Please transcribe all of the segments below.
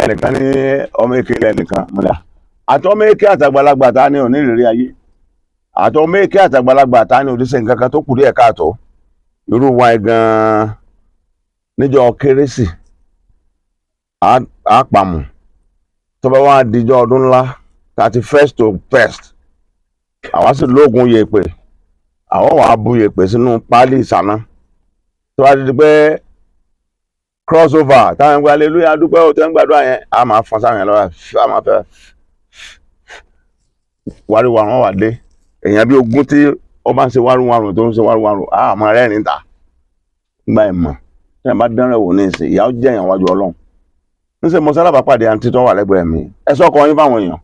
ẹnìkan ní ọmọ èké lẹ́nìkan múlá àtọmọ èké àtàgbàlagbà ta ni òní ìrírí ayé àtọmọ èké àtàgbàlagbà ta ni òdìsẹ nǹkan kan tó kù díẹ̀ káàtó irú wa gan níjọ́ kérésì àpamọ tó bá wá dijọ́ ọdún ńlá 31st to 1st àwa sì lóògùn yèèpẹ̀ àwọn wàá bu yèèpẹ̀ sínú páálí ìsáná tó bá di pé crossover táwọn ẹgbẹ́ aleluya dúpẹ́ ò tẹ́ ń gbàdúrà yẹn a máa fọ́n sáwọn yẹn lọ́wọ́ a máa fẹ́ wáríwá wọn wà dé èèyàn bí ogún tí ó bá ń ṣe wárúwárù tó ń ṣe wárúwárù a máa rẹ́rìn ta gba ìmọ̀ tí wọ́n bá dánrẹ̀ wò ní ìsìn ìyá ó jẹ́ èèyàn wájú ọlọ́run níṣẹ́ mo sálábà pàdé àǹtí tó wà lẹ́gbẹ̀ẹ́ mi ẹ sọ́kọ yín fáwọn èèyàn.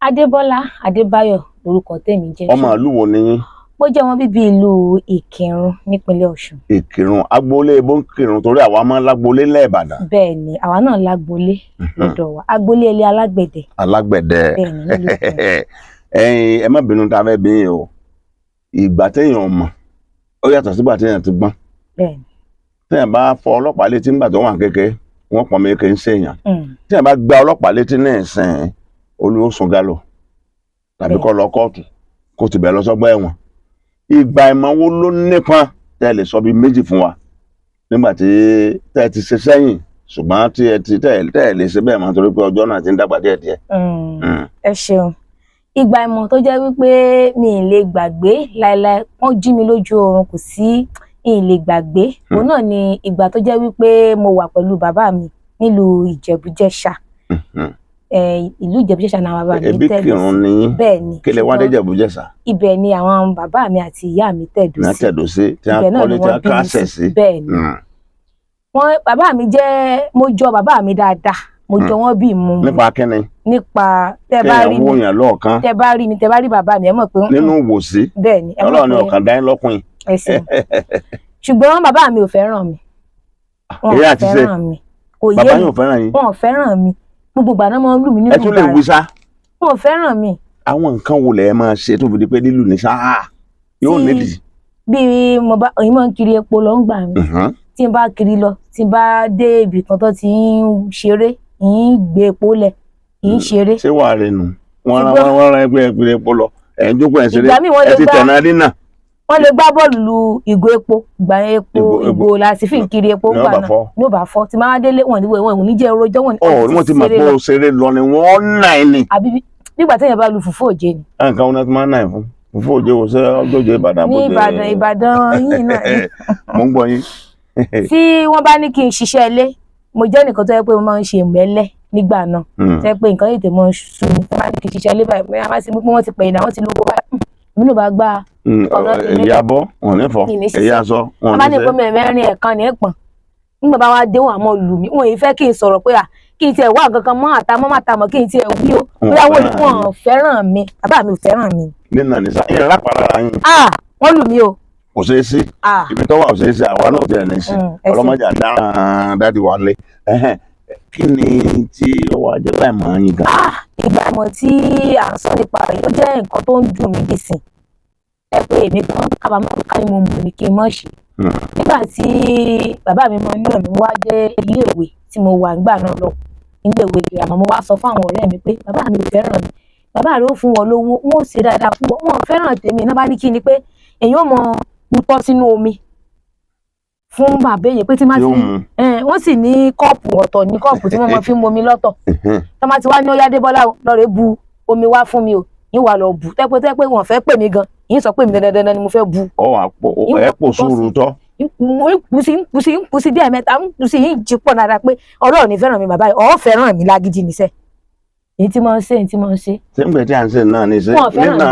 Adébọ́lá Adébáyọ̀ lórúkọ tèmi jẹ́. ọmọ ìlú wo ni yín? Mo jẹ́ ọmọ bíbí ìlú Ìkìrun nípínlẹ̀ Ọ̀ṣun. Ìkìrun agboolé ebó ń kírun torí àwa máa ń lágboolé ńlẹ̀ Ìbàdàn. Bẹ́ẹ̀ ni àwa náà lágboolé lọ́dọ̀ wa agboolé ilé alágbẹ̀dẹ. Alágbẹ̀dẹ bẹ́ẹ̀ ni nílùú Ìkìrun. ẹ̀yin ẹ má bínú tá a fẹ́ bí yín o ìgbà téèyàn mọ̀ ó yàtọ̀ sígbà téèyàn ti gbọ́n. Bẹ́ẹ̀ ni. Téèyàn bá fọ ọlọ́pàá létí nígbà tó wà kékeré wọ́n pọ̀ mí kì í ṣèèyàn. Téèyàn bá gba ọlọ́pàá létí ní ìsìn olùsùn galo tàbí kó lọ kóòtù kó ti bẹ̀ lọ sọ́gbà ẹ̀wọ̀n. Ìgbà ìmọ̀ wo ló nípọn tẹ́ lè sọ bí méjì fún wa nígbà tí tẹ́ ti ṣe sẹ́yìn ṣùgbọ́n tí ẹ ti tẹ́ lè ṣe bẹ́ẹ̀ mọ́ torí pé ọjọ́ náà ti ń dàgbà díẹ̀díẹ̀. Ẹ ṣeun. Ìgbà ìmọ̀ tó jẹ́ wípé mi ì lè gbàgbé láéláé wọ́n jí mi lójú oorun kò sí ì lè gbàgbé òun náà ni ìgbà tó jẹ́ wípé mo wà pẹ̀lú bàbá mi nílùú Ìjẹ̀bú-Jẹ̀ṣà. Ìlú Ìjẹ̀bú-Jẹ̀ṣà náà bàbá mi ẹbí Kírun ni yín. bẹ́ẹ̀ ni kí lẹ wá dé Ìjẹ̀bú-Jẹ̀ṣà? ibẹ̀ ni àwọn bàbá mi àti ìyá mi tẹ̀dó ní sí. àtẹ̀dó sí tí wọ́n kọ́lé tí wọ́n kásẹ̀ sí. bẹ́ẹ̀ ni bàbá mi jẹ́ mo jọ bàbá mi dáadáa mo jọ wọ́n bí mu. nípa kíni? nípa tẹ́ bá rí mi tẹ́ bá rí mi tẹ́ bá rí bàbá mi ẹ mọ̀ pé. nínú wòsí. bẹ́ẹ̀ ni ẹ mọ̀ pé Ọlọ́run ọkàn dá yín lọ́kùnrin. ẹ ṣeun ṣùgbọ́n bàbá mi ò fẹ́ràn mi. èyí àti ṣe bàbá yín ò fẹ́ràn yín. wọn ò fẹ́ràn mi gbogbo ìgbà náà máa ń lù mí nínú ẹ tún lè wí sá. wọn ò fẹ́ràn mi. àwọn nǹkan wo lẹ máa ṣe tó fi di pé lílù ní sáà yóò nídìí. bí mo bá òyìn máa ń kiri epo lọ ń gbà mí tí n bá kiri lọ tí n bá dé ibì kan tó ti ń ṣeré ń gbé epo lẹ̀ ń ṣeré. ṣé wàá rẹ nù wọn rán ẹgbẹ́ epo lọ ẹ̀ ń jókòó ẹ̀ ṣeré ẹ ti tẹ̀ náà rí náà. wọ́n lè gbá bọ́ọ̀lù lu ìgò epo gbà epo ìgò láti fi kiri epo gbà náà ní ò bá fọ́ tí máa délé wọn ò ní jẹ́ rojọ́ wọn. wọ́n ti mọ̀ pé o ṣeré lọ ni wọ́n nà ẹ́ ni. àbí nígbà téèyàn bá lu fùfú òjé ni. nǹkan wọn ti máa ń nà ẹ́ fún fùfú òjé wo ṣé ọjọ́jọ́ Ìbàdàn ní Ìbàdàn yìí náà. mo ń gbọ́ yín. tí wọ́n bá ní kí n ṣiṣẹ́ ilé mo jẹ́ nìkan tó yẹ pé mo máa ń ṣe ìmẹ́lẹ́ nígbà náà tó yẹ pé nǹkan yìí tè mọ́ sú mi tó bá ní kí n ṣiṣẹ́ ilé báyìí wọ́n ti pẹ̀yìn náà wọ́n ti lówó báyìí èmi náà bá gbà ìyàbọ̀ wọn ní fọ èyí aṣọ wọn ní sẹ. a bá ní pé mẹ́rin ẹ̀kan ní ẹ̀pọ̀n nígbà bá wá dé wọn àmọ́ lù mí wọn yìí fẹ́ kí n sọ̀rọ̀ pé kí n tiẹ̀ wá kankan mọ́ àtàmọ́ kí n tiẹ̀ wí o bóyá wọn fẹ́ràn mi bàbá mi ò fẹ́ràn mi. nínú àníṣà ìyẹn lápàdà ara yín. wọ́n lù mí o. kò ṣeé sí ibi tó wà kò ṣeé sí àwa náà tiẹ̀ ní sí ọlọ́mọdé àdáhàn dáàdi wà lé kí ni tí ọwọ́ ajẹ́ báyìí máa ń yin gan. ìgbà ìmọ̀ tí à ń sọ nípa rẹ̀ ó jẹ́ nǹkan tó ń dùn mí dìsìn ẹ pé èmi kan kábàámọ̀ ká ní mo mọ̀ ní kí n mọ̀ ṣe. nígbà tí bàbá mi mọ inú mi wá dé iléèwé tí mo wà nígbà náà lọ iléèwé girama mo wá sọ fún àwọn ọ̀rẹ́ mi pé bàbá mi ò fẹ́ràn mi bàbá rẹ̀ ó fún wọn lówó wọn ò ṣe dáadáa fún wọn ò fẹ́ràn tèmi náà bá ní kí ni pé èèyàn mọ púpọ̀ sínú omi fún bàbá èèyàn pé tí má ti wọ́n sì ní kọ́ọ̀pù ọ̀tọ̀ ní kọ́ọ̀pù tí wọ́n mọ fi ń momi lọ́tọ̀ tó má ti wá ní ó yá Débọ́lá lọ́rẹ̀ bu omi wá fún mi o yín wà lọ bù tẹ́pẹ́ wọ́n fẹ́ pè mí gan yín sọ pé mi dandan ni mo fẹ́ bu. ẹ pò sùúrù tọ́. ń kùsì bí ẹ̀mẹ́ta ń kùsì yín jí pọ̀ dáadáa pé Ọlọ́run ní fẹ́ràn mi bàbá yìí ọ̀ fẹ́ràn mi lágídí níṣẹ́ èyí tí mo ń ṣe èyí tí mo ń ṣe. ṣé ń gbẹ tí à ń ṣe náà ní ṣe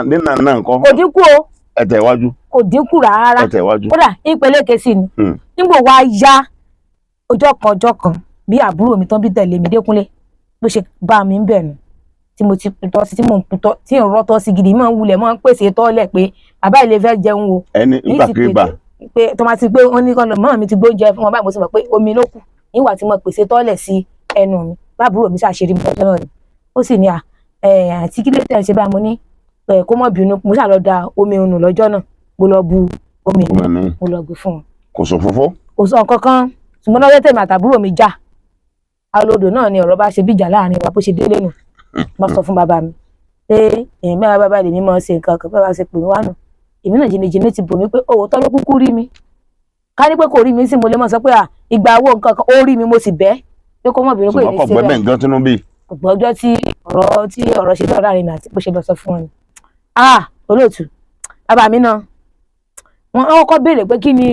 nínà náà nǹkan. kò dínkù o. ẹ tẹ̀ wájú. kò dínkù rárá. ẹ tẹ̀ wájú. kódà ìpele kesi ni. nígbà wá yá ọjọ́ kan bí àbúrò mi tán bí tẹ̀lé mi Dékúnlé bó ṣe bá mi ń bẹ̀rù tí mo ti putọ́ sí tí mo ń putọ́ tí ń rọ́tọ́ sí gidi máa ń wulẹ̀ máa ń pèsè tọ́lẹ̀ pé bàbá ilé fẹ́ jẹun o. ẹni ìgbàkigbà. pé tó máa ti pé wọ́n ní kọ́ mọ́ mi ti gbóúnjẹ fún wọn báyìí mo ti mọ̀ pé omi ló kù níwà tí mo pèsè tọ́lẹ̀ sí ẹnu mi báàbúrò mi ṣàṣírí mi tọ́jọ́ náà ni ó sì ní àti kí ló tẹ̀ ṣe báyìí mo ní kó mọ̀ bínú mo ṣàlọ́ da omi ònù lọ́jọ́ náà mo lọ bu omi mo lọ gbé fún wọn. kò sọ fúnfọ́. kò sọ kankan ṣùgbọ́n lọ́jọ́ tèmi àtàbúrò mi já alodò náà ni ọ̀rọ̀ bá ṣe bíjà láàrin wa bó ṣe délé nù mo sọ fún bàbá mi pé èèyàn bá bàbá lèmi mọ̀ ṣe nǹkan kan bàbá ṣe pè mí wá nù èmi náà jìnnìjìnnì ti bò mí pé òótọ́ ló kúkú rí mi ká ní pé kò rí mi sí mo lè mọ̀ sọ pé ìgbà wo nǹkan kan ó rí mi mo sì bẹ́ pé kó mọ̀ bínú pé èmi ṣe bẹ́ẹ̀ nǹkan tínú bí. ọjọ́ tí ọ̀rọ̀ ṣe lọ́ọ̀ láàrin mi àti bó ṣe lọ sọ fún wọn ni olóòtú bàbá mi náà wọn kọ́kọ́ béèrè pé kí ni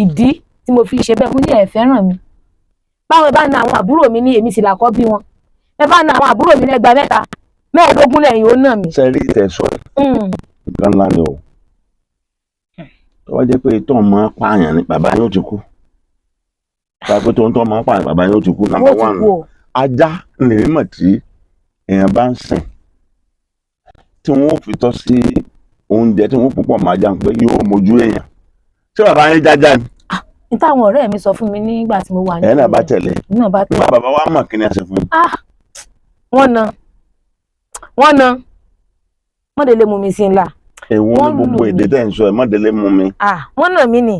ìdí tí mo fi ṣe bẹ́ẹ̀ mo ní ẹ fẹ́ràn mi báwo bá na àwọn àbúrò mi ní èmi sì là kọ́ bí wọn ẹ bá na àwọn àbúrò mi lẹ́gbàá mẹ́ta mẹ́ẹ̀ẹ́dógún lẹ́yìn ó nà mí. sẹ́rí ìtẹ̀sọ̀ nǹkan ńlá ni o tó wá jẹ́ pé tó máa pààyàn ni bàbá yóò ti kú tàbí tó máa pààyàn bàbá yóò ti kú number one ajá nìyí mọ̀ tí èèyàn bá ń sìn tí wọ́n fi tọ́ sí oúnjẹ tí wọ́n púpọ̀ máa já pé yóò mójú èèyàn ṣé bàbá yín jájá ni. n táwọn ọ̀rẹ́ mi sọ fún mi nígbà tí mo wà ní. ẹ̀ náà bá tẹ̀lé nígbà bàbá wa mọ̀ kí ni a ṣe fún mi. wọ́n na mọ́délé mú mi sí ńlá. èwo ni gbogbo èdè tẹ̀ ń sọ ẹ̀ mọ́délé mú mi. wọ́n nà mí nì.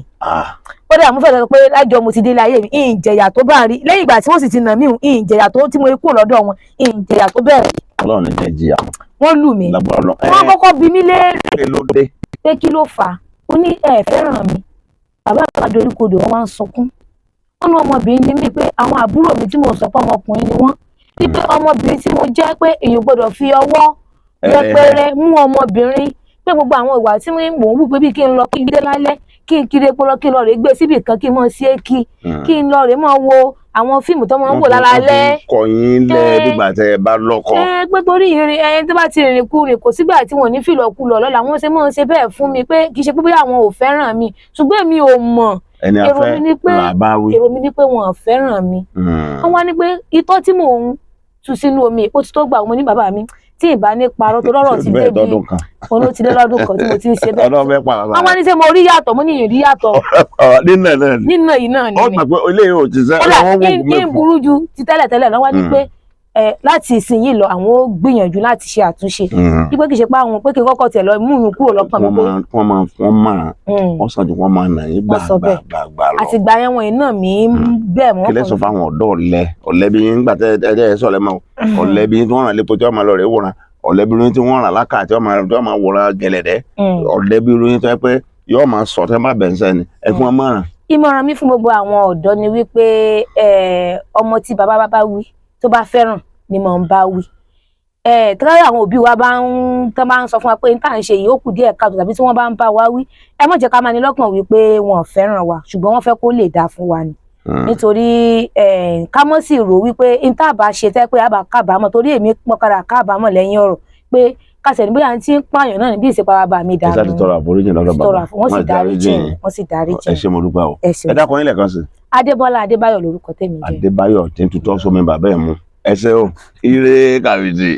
ó dà mú fẹ́ sọ pé lájọ mo ti délé ayé mi ìjẹ̀yà tó bá rí lẹ́yìn ìgbà tí wọ́n sì ti nà mí ìjẹ̀yà tó tí mo kú lọ́dọ̀ wọn ìjẹ̀yà tó bẹ̀rẹ̀. Ọlọ́run ní jẹ́ jìyà. wọ́n lù mí wọ́n kọ́kọ́ bi mí léèrè pé kí ló fà á ó ní ẹ fẹ́ràn mi bàbá àgbà doríkodò wọn máa ń sunkún wọn ní ọmọbìnrin ni mí pé àwọn àbúrò mi tí mo sọ pé ọmọkùnrin ni wọn wípé ọmọbìnrin tí mo jẹ́ pé èèyàn gbọ́dọ̀ fi ọwọ́ yẹpẹrẹ mú ọmọbìnrin pé gbogbo àwọn ìwà tí mò ń wù pé bí kí n lọ kí n dé lálẹ́ kí n kiri epo lọ kí n lọ rè gbé síbì kan kí n mọ sí èkì kí n lọ rè mọ wo àwọn fíìmù tó máa ń wò lálálẹ́. kọyìn lẹ nígbà tẹ ẹ bá lọ́kọ. pé torí ìrìn ẹni tó bá ti rìnrìn kú rìn kò sígbà tí wọn ò ní fìlọkulọ lọ́la wọn ṣe máa ń ṣe bẹ́ẹ̀ fún mi pé kì í ṣe pé bóyá àwọn ò fẹ́ràn mi ṣùgbọ́n èmi ò mọ̀ èrò mi ni pé wọn ò fẹ́ràn mi. wọ́n wá ní pé itọ́ tí mò ń tu sínú omi ó ti tó gbà mo ní bàbá mi tí ìbá ní parọ́ tó lọ́rọ̀ ti débi olú ti dé lọ́dún kan tí mo ti ń ṣe bẹ́ẹ̀. wọ́n wá ní sẹ́ mo rí yàtọ̀ mo ní ìrí yàtọ̀. nínà yìí náà ni. ó gbà pé ilé yóò ti sẹ́ wọ́n wọ́n kí n burú ju ti tẹ́lẹ̀tẹ́lẹ̀ lọ́wọ́ ní pé láti ìsinyìí lọ àwọn ó gbìyànjú láti ṣe àtúnṣe wípé kì í ṣe pé àwọn pé kí n kọ́kọ́ tẹ̀ lọ mú mi kúrò lọ́kàn mi pé. wọ́n sàn ju wọ́n máa nà yín gbàgbà lọ. àtìgbà yẹn wọn iná mi bẹ́ẹ̀ mọ́. kílẹ̀ sọ fáwọn ọ̀dọ́ ọ̀lẹ bí yín gbà tẹ́ ẹ sọ̀lẹ́ mọ́ ọ̀lẹ bí yín tí wọ́n ràn lépo tí wọ́n máa lọ rẹ̀ wòran ọ̀lẹ bí yín tí wọ́n ràn lákà tí wọ́n máa wòran gẹ̀lẹ̀dẹ́ ọ̀lẹ bí yín tó yẹ pé yóò máa sọ tẹ́ má bẹ̀ ń sẹ́ni ẹ fún wọn mọ̀ràn. ìmọ̀ràn mi fún gbogbo àwọn ọ̀dọ́ ni wípé ọmọ tí bàbá bá wí tó bá fẹ́ràn ni mò ń bá wí tẹ́lẹ̀ àwọn òbí wa bá ń sọ fún wa pé n tá à ń ṣe yìí ó kù díẹ̀ káàtó tàbí tí wọ́n bá ń bá wa wí ẹ má jẹ́ ká máa ní lọ́kàn wípé wọn ò fẹ́ràn wa ṣùgbọ́n wọ́n fẹ́ kó lè dáa fún wa ni nítorí ká mọ́ sí rò wípé n tá a bá ṣe tẹ́ pé a bá kábàámọ̀ torí èmi pọ́nkara kábàámọ̀ lẹ́yìn ọ̀rọ̀ pé kásẹ̀ ní bóyá tí ń pààyàn náà níbi ìsìnkú bàbá mi dànù. ẹ ṣáà ti tọrọ àforíjì lọ́dọ̀ bàbá wọ́n sì dárí jìn. ẹ ṣé mo dúpẹ́ o ẹ dákun yín lẹ́ẹ̀kan sí. Adébọ́lá Adébáyọ̀ lórúkọ tèmi jẹ́. Adébáyọ̀ tí ń tutọ́ sómi bàbá ẹ̀ mú ẹ ṣé o ire kàwìtì.